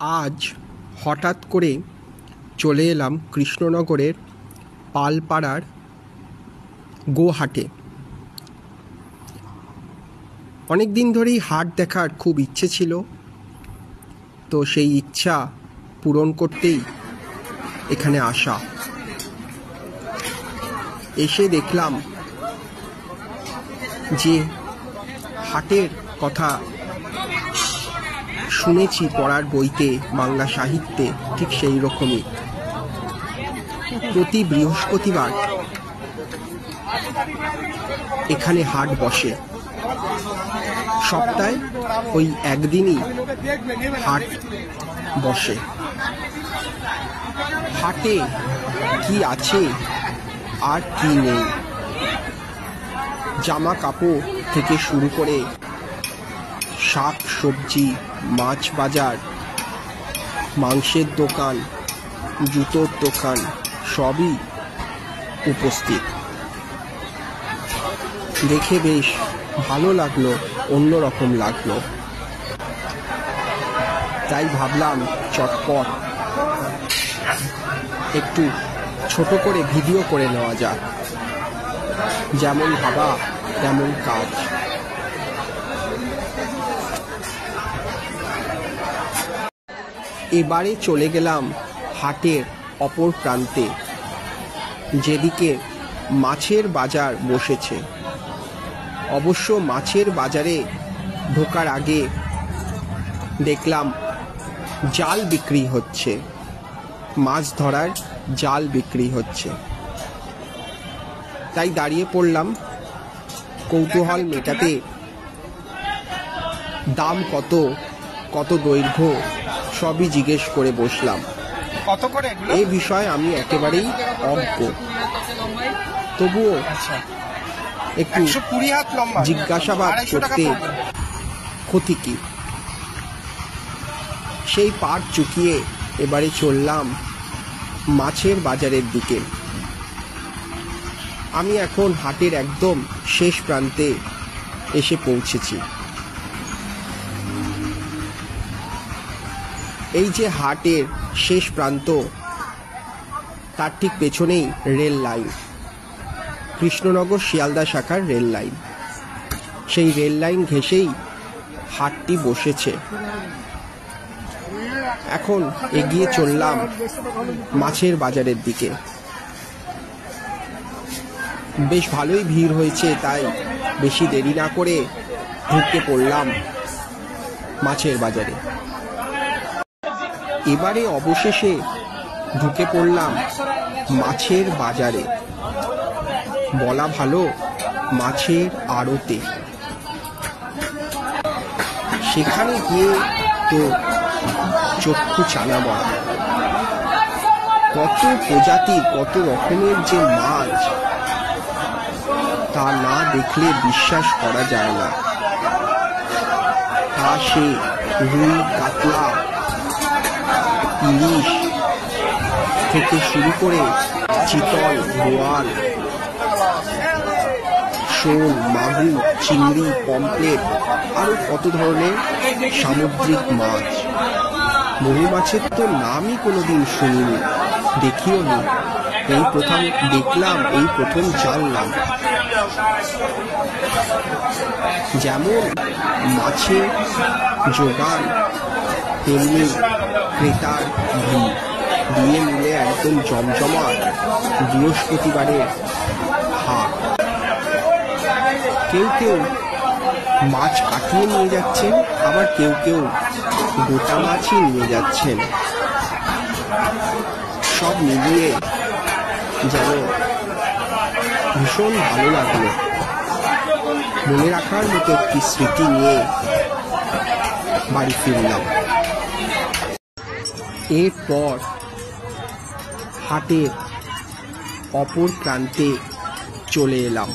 আজ হঠাৎ করে চলে এলাম কৃষ্ণনগরের পালপাড়ার গোহাটে। অনেক দিন ধরেই হাট দেখার খুব ইচ্ছে ছিল, তো সেই ইচ্ছা পূরণ করতেই এখানে আসা। এসে দেখলাম যে হাটের কথা শুনেছি পড়ার বইতে, বাংলা সাহিত্যে, ঠিক সেই রকমই প্রতি বৃহস্পতিবার এখানে হাট বসে। সপ্তাহে ওই একদিনই হাট বসে। হাটে কি আছে আর কি নেই, জামা কাপড় থেকে শুরু করে শাক সবজি, মাছ বাজার, মাংসের দোকান, জুতোর দোকান সবই উপস্থিত। দেখে বেশ ভালো লাগলো, অন্যরকম লাগলো। তাই ভাবলাম চটপট একটু ছোট করে ভিডিও করে নেওয়া যাক। যেমন ভাবা তেমন কাজ। এবারে চলে গেলাম হাটের অপর প্রান্তে, যেদিকে মাছের বাজার বসেছে। অবশ্য মাছের বাজারে ঢোকার আগে দেখলাম জাল বিক্রি হচ্ছে, মাছ ধরার জাল বিক্রি হচ্ছে। তাই দাঁড়িয়ে পড়লাম, কৌতূহল মেটাতে দাম কত, কত দৈর্ঘ্য সবই জিজ্ঞেস করে বসলাম। কত করে এই বিষয়ে আমি একেবারেই অজ্ঞ, তবুও একটু জিজ্ঞাসাবাদ করতে ক্ষতি কি। সেই পাট চুকিয়ে এবারে চললাম মাছের বাজারের দিকে। আমি এখন হাটের একদম শেষ প্রান্তে এসে পৌঁছেছি। এই যে হাটের শেষ প্রান্ত, তার ঠিক পেছনেই রেল লাইন, কৃষ্ণনগর শিয়ালদা শাখার রেল লাইন। সেই রেল লাইন ঘেঁষেই হাটটি বসেছে। এখন এগিয়ে চললাম মাছের বাজারের দিকে। বেশ ভালোই ভিড় হয়েছে, তাই বেশি দেরি না করে ঢুকে পড়লাম মাছের বাজারে। এবারে অবশেষে ঢুকে পড়লাম মাছের বাজারে, বলা ভালো মাছের আড়তে। সেখানে গিয়ে তো চক্ষু চানাবড়া। কত প্রজাতি, কত রকমের যে মাছ, তা না দেখলে বিশ্বাস করা যায় না। তা সে রুই, কাতলা, ইলিশ থেকে শুরু করে চিতল, বোয়াল, শোল, মাগুর, চিংড়ি, পমফ্রেট, আরো কত ধরনের সামুদ্রিক মাছ। বহু মাছের তো নামই কোনোদিন শুনিনি, দেখিও নি। এই প্রথম দেখলাম, এই প্রথম জানলাম। যেমন মাছের যোগান, তেমনি ক্রেতার ভিড়, দিয়ে মিলে একদম জমজমাট বৃহস্পতিবারের হাট। কেউ কেউ মাছ কাটিয়ে নিয়ে যাচ্ছেন, আবার কেউ কেউ গোটা মাছই নিয়ে যাচ্ছেন। সব মিলিয়ে যেন ভীষণ ভালো লাগলো। মনে রাখার মতো একটি স্মৃতি নিয়ে বাড়ি ফিরলাম। এরপর হাটের অপর প্রান্তে চলে এলাম,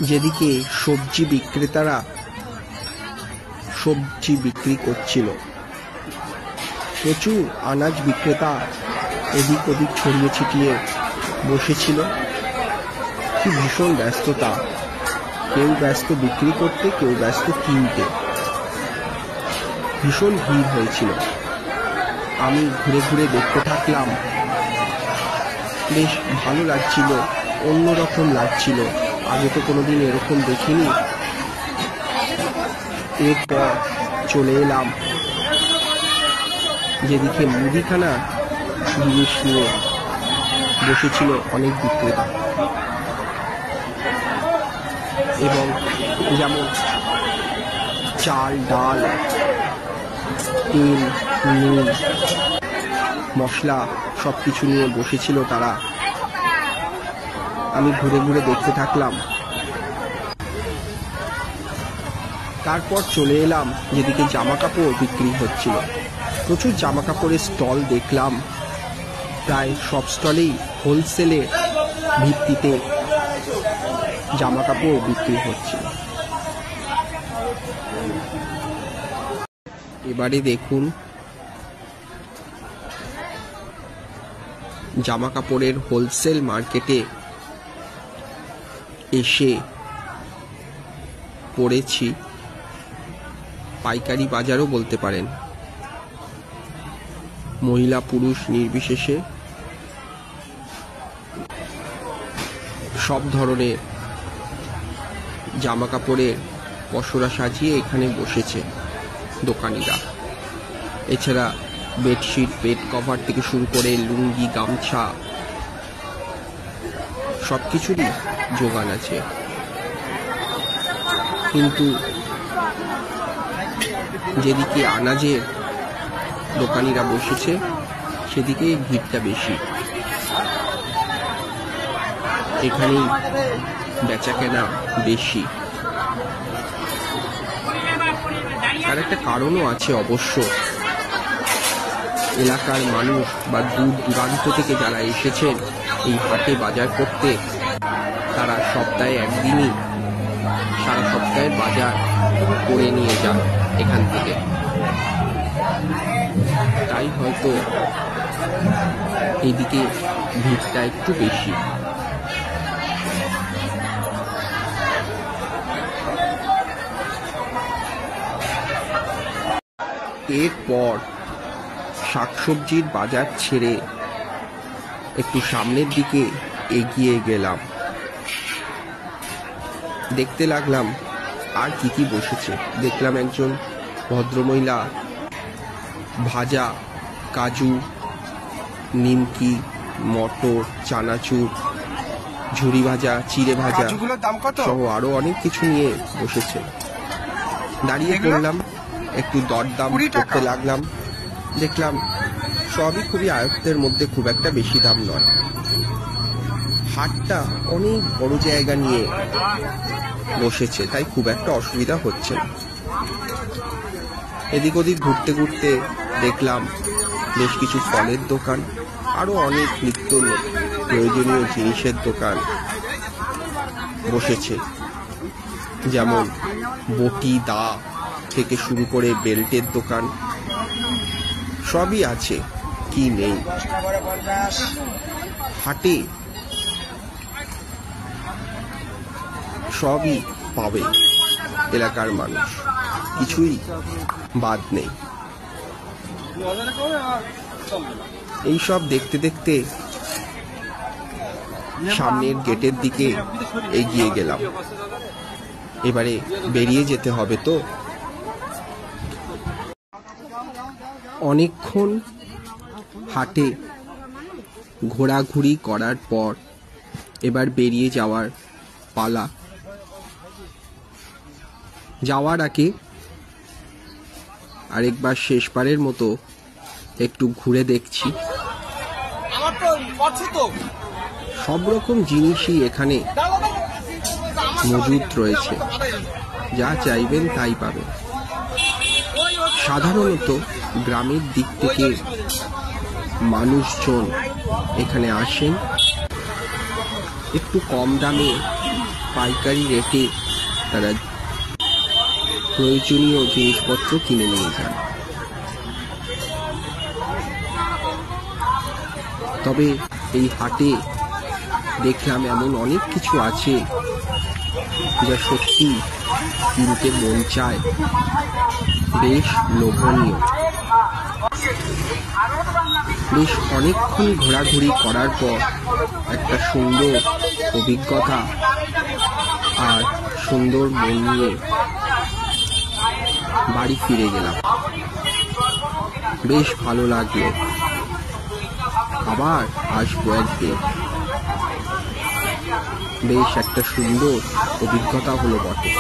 যেদিকে সবজি বিক্রেতারা সবজি বিক্রি করছিল। প্রচুর আনাজ বিক্রেতা এদিক ওদিক ছড়িয়ে ছিটিয়ে বসেছিল। কি ভীষণ ব্যস্ততা, কেউ ব্যস্ত বিক্রি করতে, কেউ ব্যস্ত কিনতে। ভীষণ ভিড় হয়েছিল। আমি ঘুরে ঘুরে দেখতে থাকলাম। বেশ ভালো লাগছিল, অন্যরকম লাগছিল, আগে তো কোনোদিন এরকম দেখিনি। এরপর চলে এলাম যেদিকে মুদিখানা জিনিস নিয়ে বসেছিল অনেক বিক্রেতা, এবং যেমন চাল, ডাল, তেল, নুন, মশলা সব কিছু নিয়ে বসেছিল তারা। আমি ঘুরে ঘুরে দেখতে থাকলাম। তারপর চলে এলাম যেদিকে জামা কাপড় বিক্রি হচ্ছিল। প্রচুর জামা কাপড়ের স্টল দেখলাম। প্রায় সব স্টলেই হোলসেলের ভিত্তিতে জামা কাপড় বিক্রি হচ্ছিল। এবারে দেখুন জামা কাপড়ের হোলসেল মার্কেটে এসে পড়েছি, পাইকারি বাজারও বলতে পারেন। মহিলা পুরুষ নির্বিশেষে সব ধরনের জামা কাপড়ের পসরা সাজিয়ে এখানে বসেছে দোকানিরা। এছাড়া বেডশিট, বেড কভার থেকে শুরু করে লুঙ্গি, গামছা সবকিছুরই যোগান আছে। কিন্তু যেদিকে আনাজের দোকানিরা বসেছে সেদিকে ভিড়টা বেশি। এখানেই বেচাকেনা বেশি। তার একটা কারণও আছে অবশ্য। এলাকার মানুষ বা দূর দূরান্ত থেকে যারা এসেছেন এই হাটে বাজার করতে, তারা সপ্তাহে একদিনই সারা সপ্তাহে বাজার করে নিয়ে যান এখান থেকে। তাই হয়তো এইদিকে ভিড়টা একটু বেশি। এরপর শাকসবজির বাজার ছেড়ে একটু সামনের দিকে এগিয়ে গেলাম। দেখতে লাগলাম আর কি কি বসেছে। দেখলাম একজন ভদ্রমহিলা ভাজা কাজু, নিমকি, মটর, চানাচুর, ঝুরি ভাজা, চিড়ে ভাজা সহ আরো অনেক কিছু নিয়ে বসেছে। দাঁড়িয়ে পড়লাম, একটু দরদাম করতে লাগলাম। দেখলাম সবই খুবই আয়ত্তের মধ্যে, খুব একটা বেশি দাম নয়। হাটটা অনেক বড় জায়গা নিয়ে বসেছে, তাই খুব একটা অসুবিধা হচ্ছে না। এদিক ওদিক ঘুরতে ঘুরতে দেখলাম বেশ কিছু ফলের দোকান, আরো অনেক নিত্য প্রয়োজনীয় জিনিসের দোকান বসেছে। যেমন বটি, দা থেকে শুরু করে বেল্টের দোকান সবই আছে, কি নেই। হাটে সবই পাবে এলাকার মানুষ, কিছুই বাদ নেই। এইসব দেখতে দেখতে সামনের গেটের দিকে এগিয়ে গেলাম। এবারে বেরিয়ে যেতে হবে তো। অনেকক্ষণ হাটে ঘোরাঘুরি করার পর এবার বেরিয়ে যাওয়ার পালা। যাওয়ার আগে আরেকবার শেষবারের মতো একটু ঘুরে দেখছি। সব রকম জিনিসই এখানে মজুদ রয়েছে, যা চাইবেন তাই পাবেন। সাধারণত গ্রামের দিক থেকে মানুষজন এখানে আসেন, একটু কম দামে পাইকারি রেটে তারা প্রয়োজনীয় জিনিসপত্র কিনে নিয়ে যান। তবে এই হাটে দেখলাম এমন অনেক কিছু আছে যা সত্যি কিনতে মন চায়, বেশ লোভনীয়। বেশ অনেকক্ষণ ঘোরাঘুরি করার পর একটা সুন্দর অভিজ্ঞতা আর সুন্দর মন নিয়ে বাড়ি ফিরে গেলাম। বেশ ভালো লাগলো, আবার আসবো একদিন। বেশ একটা সুন্দর অভিজ্ঞতা হলো বটে।